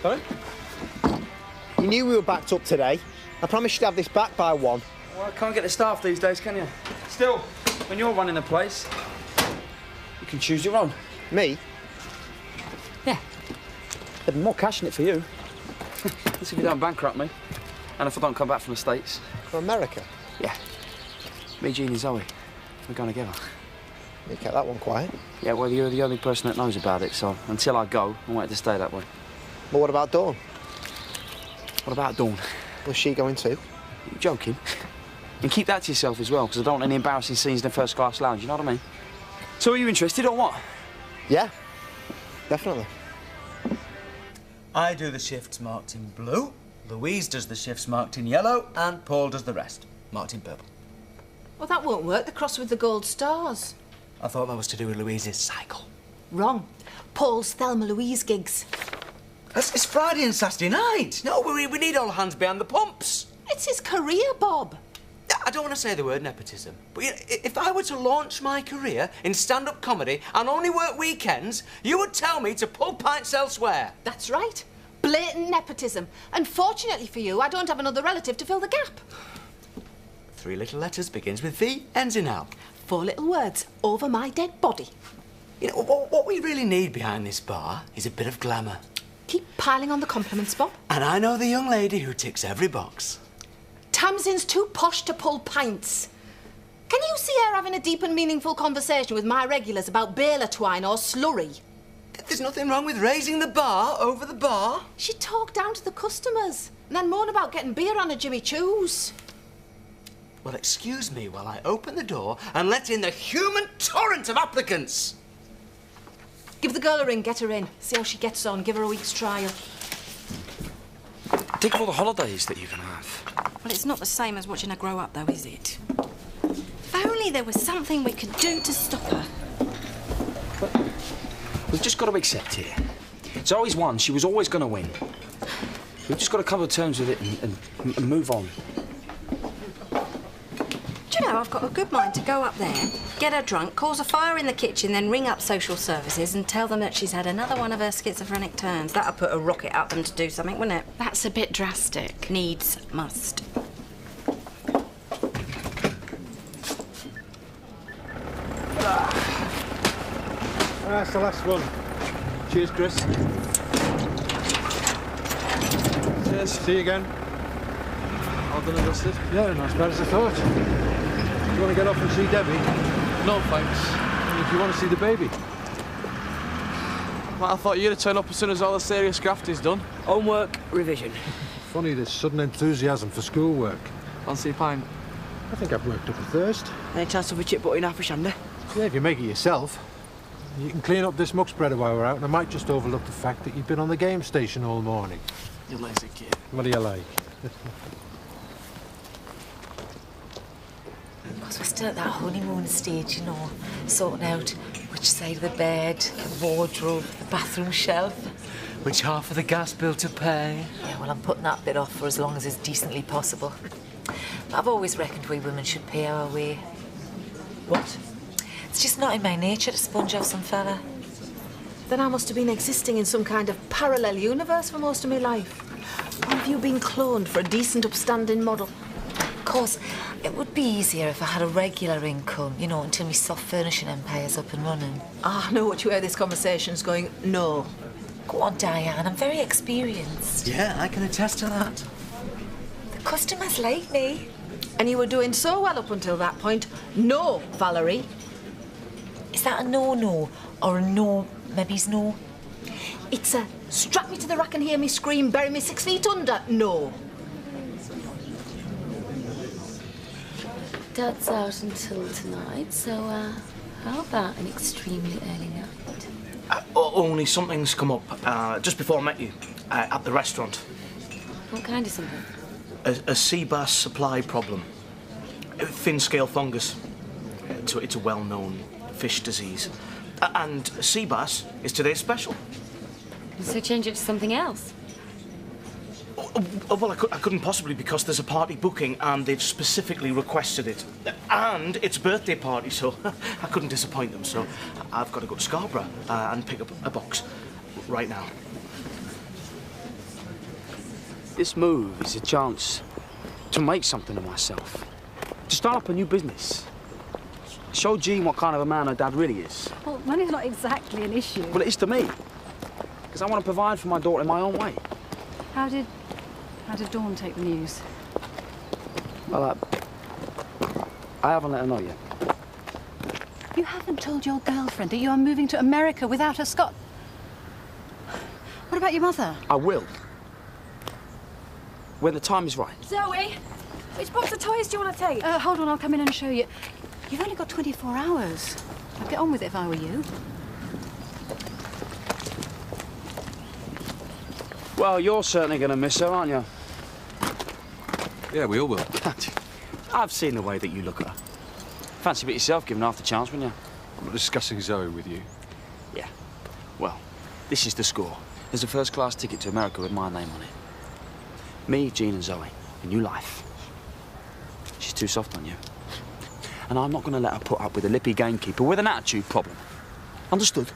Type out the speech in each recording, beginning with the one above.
Sorry? You knew we were backed up today. I promised you'd have this back by 1. Well, I can't get the staff these days, can you? Still, when you're running a place, you can choose your own. Me? Yeah. There'd be more cash in it for you. That's if you don't bankrupt me. And if I don't come back from the States. For America? Yeah. Me, Jean and Zoe. We're going together. You kept that one quiet. Yeah, well, you're the only person that knows about it, so until I go, I want it to stay that way. But what about Dawn? What about Dawn? Was she going too? You're joking? And keep that to yourself as well, because I don't want any embarrassing scenes in the first-class lounge, you know what I mean? So are you interested or what? Yeah, definitely. I do the shifts marked in blue, Louise does the shifts marked in yellow, and Paul does the rest, marked in purple. Well, that won't work. The cross with the gold stars. I thought that was to do with Louise's cycle. Wrong. Paul's Thelma Louise gigs. It's Friday and Saturday night. No, we need all hands behind the pumps. It's his career, Bob. I don't want to say the word nepotism, but you know, if I were to launch my career in stand-up comedy and only work weekends, you would tell me to pull pints elsewhere. That's right. Blatant nepotism. Unfortunately for you, I don't have another relative to fill the gap. 3 little letters, begins with V, ends in L. 4 little words, over my dead body. You know, what we really need behind this bar is a bit of glamour. Keep piling on the compliments, Bob. And I know the young lady who ticks every box. Tamsin's too posh to pull pints. Can you see her having a deep and meaningful conversation with my regulars about baler twine or slurry? There's nothing wrong with raising the bar over the bar. She'd talk down to the customers and then moan about getting beer on a Jimmy Choo's. Well, excuse me while I open the door and let in the human torrent of applicants. Give the girl a ring, get her in. See how she gets on, give her a week's trial. Think of all the holidays that you can have. Well, it's not the same as watching her grow up, though, is it? If only there was something we could do to stop her. But we've just got to accept it. Zoe's won. She was always going to win. We've just got to come to terms with it and move on. Do you know, I've got a good mind to go up there, get her drunk, cause a fire in the kitchen, then ring up social services and tell them that she's had another one of her schizophrenic turns. That'll put a rocket up them to do something, wouldn't it? That's a bit drastic. Needs must. That's the last one. Cheers, Chris. Cheers. See you again. All done and dusted? Yeah, not as bad as I thought. You want to get off and see Debbie? No, thanks. And if you want to see the baby? Well, I thought you'd have turned up as soon as all the serious grafting's done. Homework, revision. Funny, this sudden enthusiasm for schoolwork. Fancy a pint? I think I've worked up a thirst. Any chance of a chip butting half a shandy? Yeah, if you make it yourself. You can clean up this muck spreader while we're out, and I might just overlook the fact that you've been on the game station all morning. You lazy kid. What do you like? Because we're still at that honeymoon stage, you know, sorting out which side of the bed, the wardrobe, the bathroom shelf. Which half of the gas bill to pay? Yeah, well, I'm putting that bit off for as long as it's decently possible. But I've always reckoned we women should pay our way. What? It's just not in my nature to sponge off some fella. Then I must have been existing in some kind of parallel universe for most of my life. Or have you been cloned for a decent, upstanding model? Of course, it would be easier if I had a regular income, you know, until my soft furnishing empire's up and running. I know what you hear this conversation's going, no. Go on, Diane, I'm very experienced. Yeah, I can attest to that. The customers like me. And you were doing so well up until that point. No, Valerie. Is that a no-no, or a no, maybe's no? It's a strap me to the rack and hear me scream, bury me 6 feet under, no. Dad's out until tonight, so how about an extremely early night? Only something's come up just before I met you at the restaurant. What kind of something? A sea bass supply problem. Thin scale fungus. It's a well-known fish disease. And sea bass is today's special. So change it to something else? Well, I couldn't possibly because there's a party booking and they've specifically requested it. And it's a birthday party, so I couldn't disappoint them. So I've got to go to Scarborough and pick up a box right now. This move is a chance to make something of myself. To start up a new business. Show Jean what kind of a man her dad really is. Well, money's not exactly an issue. Well, it is to me. Because I want to provide for my daughter in my own way. How did Dawn take the news? Well, I haven't let her know yet. You haven't told your girlfriend that you are moving to America without her Scot. What about your mother? I will. When the time is right. Zoe, which box of toys do you want to take? Hold on, I'll come in and show you. You've only got 24 hours. I'd get on with it if I were you. Well, you're certainly going to miss her, aren't you? Yeah, we all will. I've seen the way that you look at her. Fancy a bit yourself, given half the chance, wouldn't you? I'm not discussing Zoe with you. Yeah. Well, this is the score. There's a first-class ticket to America with my name on it. Me, Jean and Zoe. A new life. She's too soft on you. And I'm not going to let her put up with a lippy gamekeeper with an attitude problem. Understood?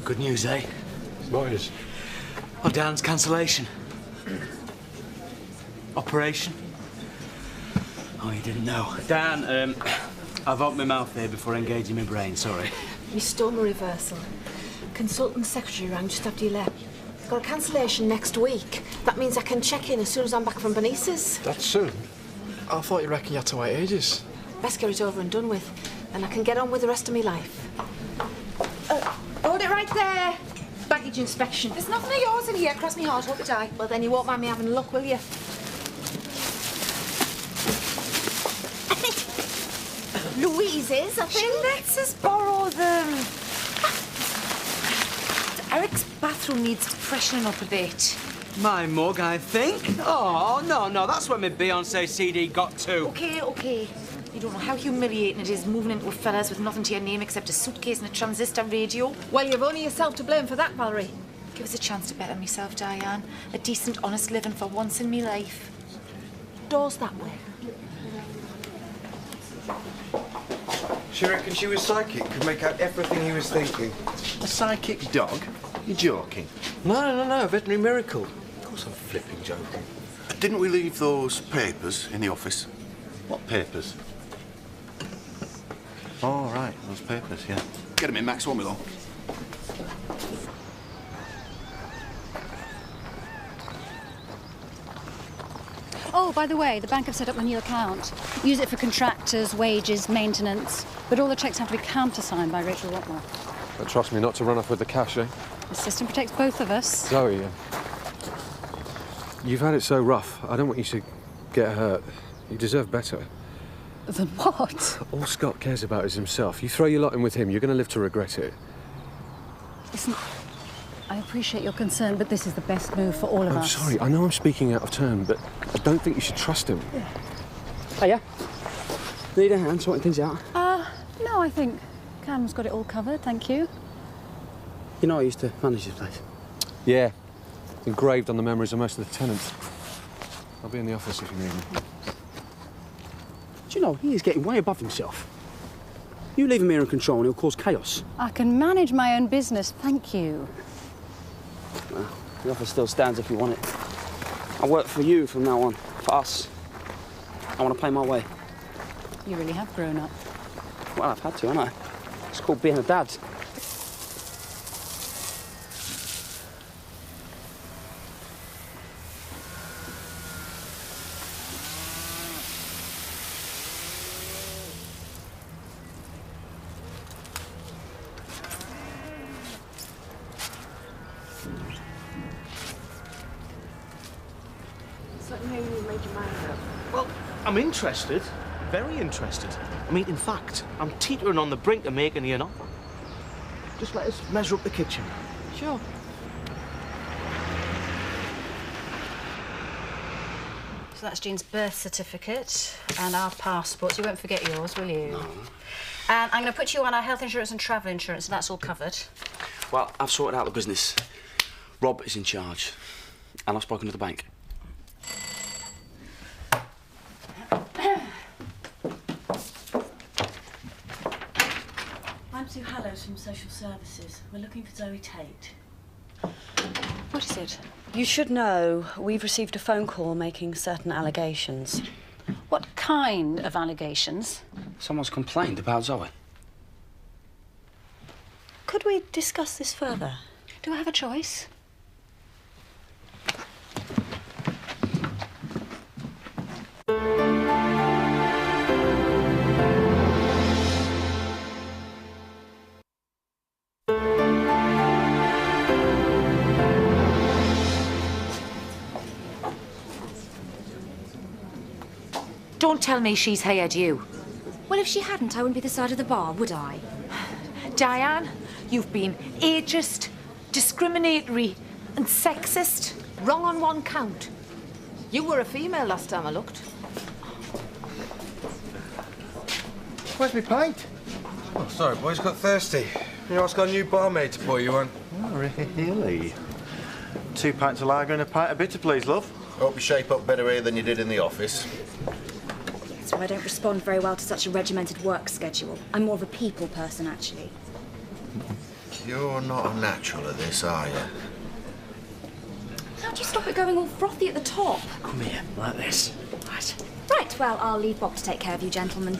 Good news, eh? What is? Oh, Dan's cancellation. Operation. Oh, you didn't know. Dan, I've opened my mouth there before engaging my brain, sorry. My stoma reversal. Consultant secretary rang just after you left. Got a cancellation next week. That means I can check in as soon as I'm back from Benice's. That soon? I thought you reckon you had to wait ages. Best get it over and done with, and I can get on with the rest of my life. Hold it right there. Baggage inspection. There's nothing of yours in here. Cross me heart, hope it die. Well, then you won't mind me having a look, will you? Louise's, I think. She lets us borrow them. Eric's bathroom needs freshening up a bit. My mug, I think. Oh, no, that's where my Beyonce CD got to. Okay. You don't know how humiliating it is moving into a fella's with nothing to your name except a suitcase and a transistor radio. Well, you've only yourself to blame for that, Valerie. Give us a chance to better myself, Diane. A decent, honest living for once in me life. Doors that way. She reckoned she was psychic, could make out everything he was thinking. A psychic dog? You're joking. No, veterinary miracle. Of course I'm flipping joking. Didn't we leave those papers in the office? What papers? Oh, right, those papers, yeah. Get them in, Max, won't be long. Oh, by the way, the bank have set up a new account. Use it for contractors, wages, maintenance. But all the checks have to be countersigned by Rachel Rottwell. But trust me not to run off with the cash, eh? The system protects both of us. Zoe, you've had it so rough. I don't want you to get hurt. You deserve better. Than what? All Scott cares about is himself. You throw your lot in with him, you're going to live to regret it. Listen, I appreciate your concern, but this is the best move for all of us. I'm sorry, I know I'm speaking out of turn, but I don't think you should trust him. Hiya. Need a hand sorting things out? No, I think Cam's got it all covered, thank you. You know I used to manage this place. Yeah, it's engraved on the memories of most of the tenants. I'll be in the office if you need me. Do you know, he is getting way above himself. You leave him here in control and he'll cause chaos. I can manage my own business, thank you. Well, the offer still stands if you want it. I work for you from now on, for us. I want to pay my way. You really have grown up. Well, I've had to, haven't I? It's called being a dad. Well, I'm interested. Very interested. I mean, in fact, I'm teetering on the brink of making you an offer. Just let us measure up the kitchen. Sure. So that's Jean's birth certificate and our passports. You won't forget yours, will you? No. And I'm going to put you on our health insurance and travel insurance, and that's all covered. Well, I've sorted out the business. Rob is in charge. And I've spoken to the bank. I'm Sue Hallows from Social Services. We're looking for Zoe Tate. What is it? You should know we've received a phone call making certain allegations. What kind of allegations? Someone's complained about Zoe. Could we discuss this further? Do I have a choice? Don't tell me she's hired you. Well, if she hadn't, I wouldn't be the side of the bar, would I? Diane, you've been ageist, discriminatory and sexist. Wrong on one count. You were a female last time I looked. Where's my pint? Oh, sorry, boys, got thirsty. You ask our new barmaid to pour you one. Oh, really? 2 pints of lager and a pint of bitter, please, love. Hope you shape up better here than you did in the office. That's why I don't respond very well to such a regimented work schedule. I'm more of a people person, actually. You're not a natural at this, are you? How do you stop it going all frothy at the top? Come here, like this. Right. Right, well, I'll leave Bob to take care of you, gentlemen.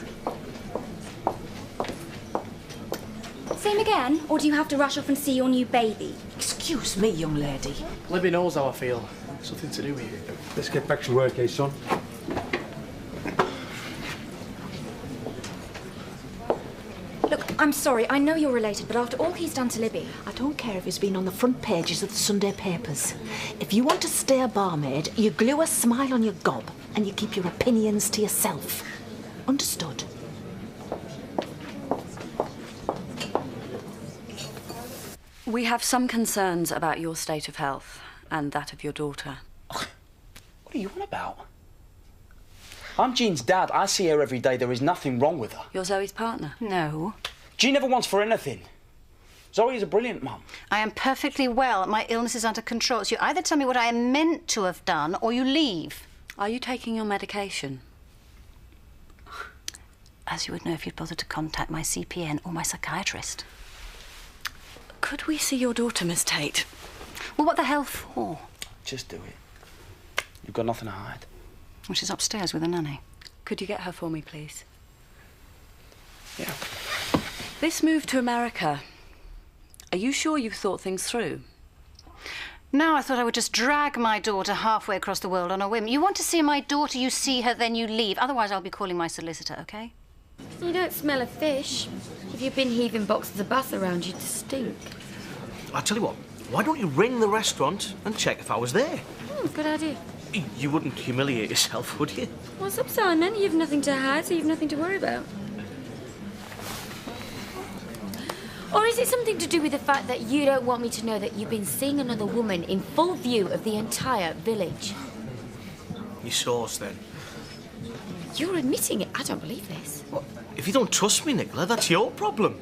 Same again, or do you have to rush off and see your new baby? Excuse me, young lady. Libby knows how I feel. It's nothing to do with you. Let's get back to work, eh, son? Look, I'm sorry, I know you're related, but after all he's done to Libby... I don't care if he's been on the front pages of the Sunday papers. If you want to stay a barmaid, you glue a smile on your gob and you keep your opinions to yourself. Understood? We have some concerns about your state of health and that of your daughter. What are you on about? I'm Jean's dad. I see her every day. There is nothing wrong with her. You're Zoe's partner? No. Jean never wants for anything. Zoe is a brilliant mum. I am perfectly well. My illness is under control. So you either tell me what I am meant to have done or you leave. Are you taking your medication? As you would know if you'd bothered to contact my CPN or my psychiatrist. Could we see your daughter, Miss Tate? Well, what the hell for? Just do it. You've got nothing to hide. Well, she's upstairs with a nanny. Could you get her for me, please? Yeah. This move to America, are you sure you've thought things through? No, I thought I would just drag my daughter halfway across the world on a whim. You want to see my daughter, you see her, then you leave. Otherwise, I'll be calling my solicitor, OK? You don't smell of fish. If you've been heaving boxes of bass around, you'd stink. I'll tell you what, why don't you ring the restaurant and check if I was there? Good idea. You wouldn't humiliate yourself, would you? What's up, Simon? You've nothing to hide, so you've nothing to worry about. Or is it something to do with the fact that you don't want me to know that you've been seeing another woman in full view of the entire village? Your source, then. You're admitting it. I don't believe this. What? If you don't trust me, Nicola, that's your problem.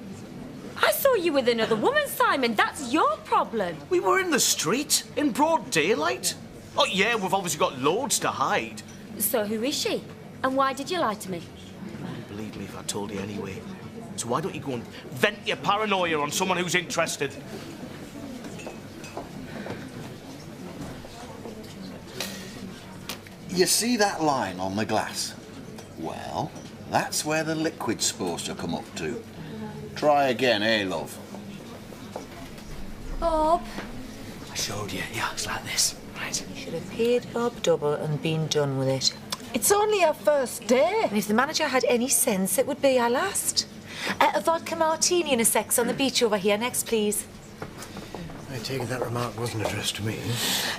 I saw you with another woman, Simon. That's your problem. We were in the street, in broad daylight. Oh, yeah, we've obviously got loads to hide. So who is she? And why did you lie to me? You'd believe me if I told you anyway. So why don't you go and vent your paranoia on someone who's interested? You see that line on the glass? Well, that's where the liquid's supposed to come up to. Try again, eh, love? Bob. I showed you. Yeah, it's like this. Right. Should have paid Bob double and been done with it. It's only our first day. And if the manager had any sense, it would be our last. A vodka martini and a sex on the beach over here. Next, please. I take it that remark wasn't addressed to me.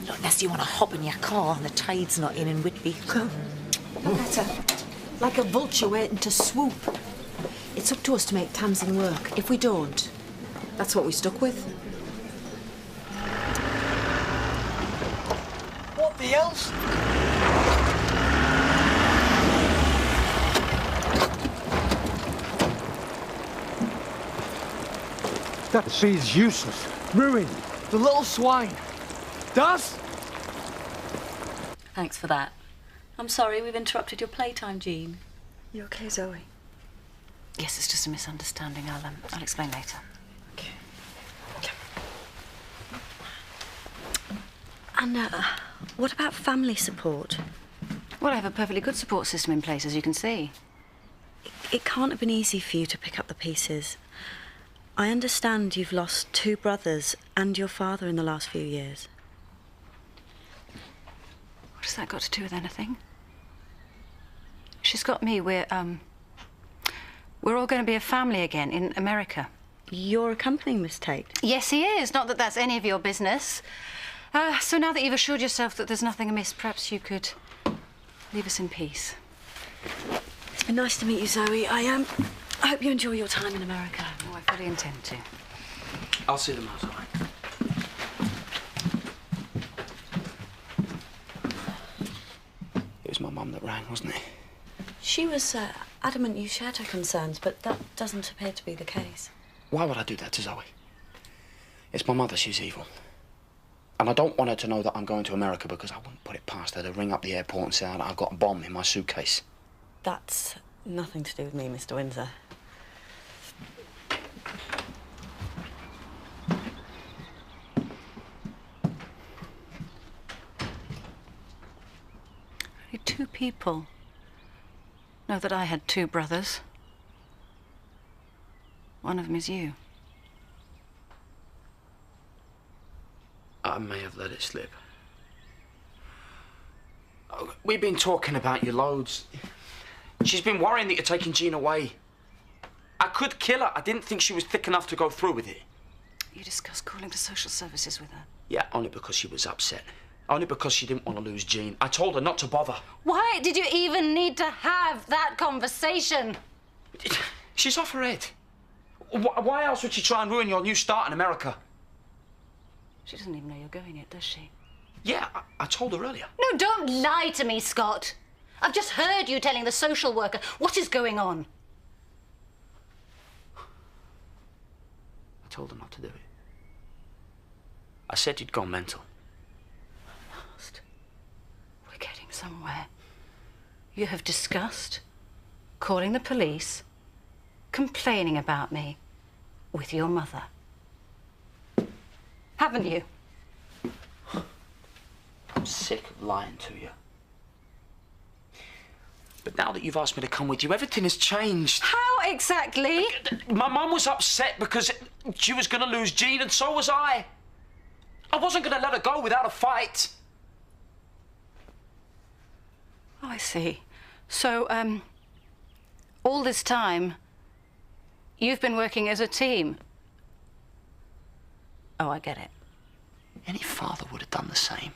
Not unless you want to hop in your car and the tide's not in Whitby. Better. Like a vulture waiting to swoop. It's up to us to make Tamsin work. If we don't, that's what we stuck with. What the else? That sea's useless. Ruined. The little swine. Does? Thanks for that. I'm sorry we've interrupted your playtime, Jean. You okay, Zoe? Yes, it's just a misunderstanding. I'll explain later. Okay. And what about family support? Well, I have a perfectly good support system in place, as you can see. It can't have been easy for you to pick up the pieces. I understand you've lost 2 brothers and your father in the last few years. What has that got to do with anything? She's got me. We're all going to be a family again in America. You're accompanying Miss Tate? Yes, he is. Not that that's any of your business. So now that you've assured yourself that there's nothing amiss, perhaps you could leave us in peace. Nice to meet you, Zoe. I hope you enjoy your time in America. Oh, I fully intend to. I'll see them out, Zoe. It was my mum that rang, wasn't it? She was adamant you shared her concerns, but that doesn't appear to be the case. Why would I do that to Zoe? It's my mother, she's evil. And I don't want her to know that I'm going to America because I wouldn't put it past her to ring up the airport and say that I've got a bomb in my suitcase. That's nothing to do with me, Mr. Windsor. Only 2 people know that I had 2 brothers. One of them is you. I may have let it slip. Oh, we've been talking about you loads. She's been worrying that you're taking Jean away. I could kill her. I didn't think she was thick enough to go through with it. You discussed calling to social services with her? Yeah, only because she was upset. Only because she didn't want to lose Jean. I told her not to bother. Why did you even need to have that conversation? She's off her head. Why else would she try and ruin your new start in America? She doesn't even know you're going yet, does she? Yeah, I told her earlier. No, don't lie to me, Scott. I've just heard you telling the social worker what is going on. I told her not to do it. I said you'd gone mental. We're getting somewhere. You have discussed calling the police, complaining about me with your mother. Haven't you? I'm sick of lying to you. But now that you've asked me to come with you, everything has changed. How exactly? My mum was upset because she was going to lose Jean, and so was I. I wasn't going to let her go without a fight. Oh, I see. So, all this time, you've been working as a team. Oh, I get it. Any father would have done the same.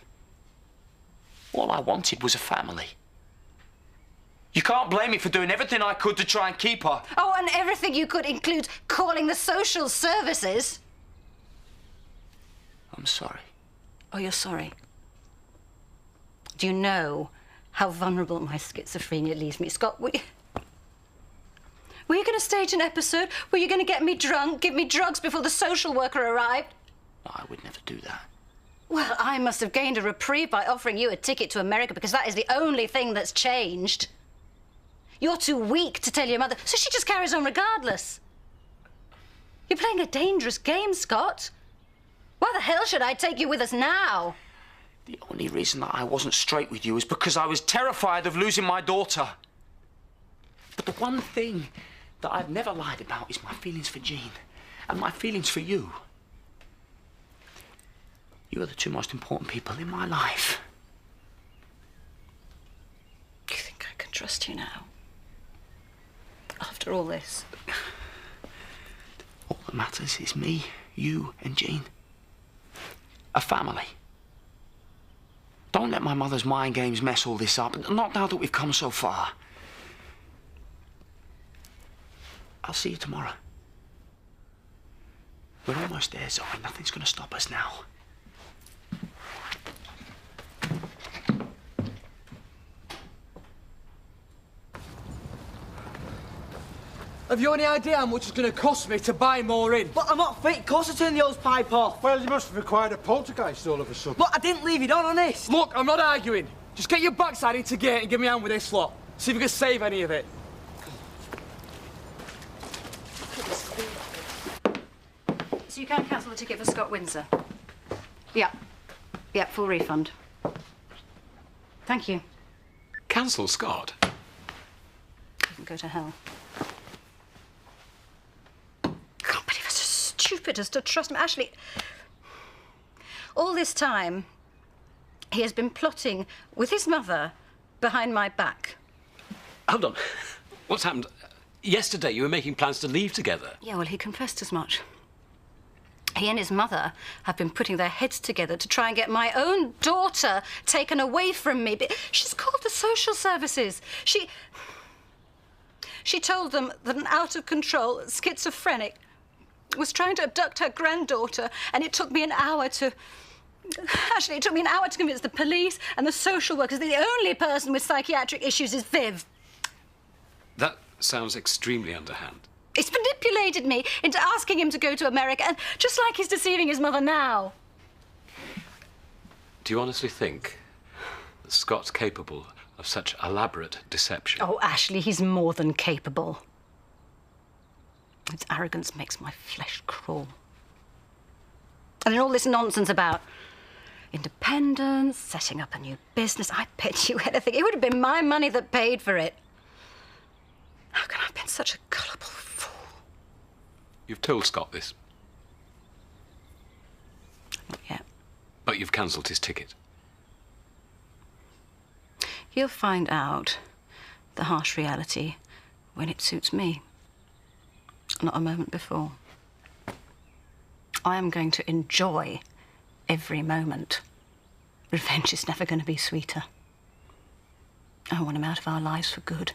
All I wanted was a family. You can't blame me for doing everything I could to try and keep her. Oh, and everything you could include calling the social services. I'm sorry. Oh, you're sorry. Do you know how vulnerable my schizophrenia leaves me, Scott? Were you going to stage an episode? Were you going to get me drunk, give me drugs before the social worker arrived? I would never do that. Well, I must have gained a reprieve by offering you a ticket to America because that is the only thing that's changed. You're too weak to tell your mother, so she just carries on regardless. You're playing a dangerous game, Scott. Why the hell should I take you with us now? The only reason that I wasn't straight with you is because I was terrified of losing my daughter. But the one thing that I've never lied about is my feelings for Jean and my feelings for you. You are the 2 most important people in my life. Do you think I can trust you now? After all this? All that matters is me, you and Jean. A family. Don't let my mother's mind games mess all this up. Not now that we've come so far. I'll see you tomorrow. We're almost there, Zoe. Nothing's going to stop us now. Have you any idea how much it's going to cost me to buy more in? But I'm not fit. Of course I turned the hose pipe off. Well, you must have acquired a poltergeist all of a sudden. Look, I didn't leave it on, honest. Look, I'm not arguing. Just get your backside into gear and give me a hand with this lot. See if we can save any of it. So you can cancel the ticket for Scott Windsor? Yeah. Yeah, full refund. Thank you. Cancel Scott? You can go to hell. I can't believe it's so stupid as to trust him. Ashley, all this time, he has been plotting with his mother behind my back. Hold on. What's happened? Yesterday you were making plans to leave together. Yeah, well, he confessed as much. He and his mother have been putting their heads together to try and get my own daughter taken away from me. But she's called the social services. She told them that an out-of-control schizophrenic was trying to abduct her granddaughter, and it took me an hour to... Actually, it took me an hour to convince the police and the social workers that the only person with psychiatric issues is Viv. That sounds extremely underhand. He's manipulated me into asking him to go to America, and just like he's deceiving his mother now. Do you honestly think that Scott's capable of such elaborate deception? Oh, Ashley, he's more than capable. His arrogance makes my flesh crawl. And then all this nonsense about independence, setting up a new business. I bet you anything. It would have been my money that paid for it. How can I have been such a gullible fool? You've told Scott this. Not yet. But you've cancelled his ticket. He'll find out the harsh reality when it suits me. Not a moment before. I am going to enjoy every moment. Revenge is never going to be sweeter. I want him out of our lives for good.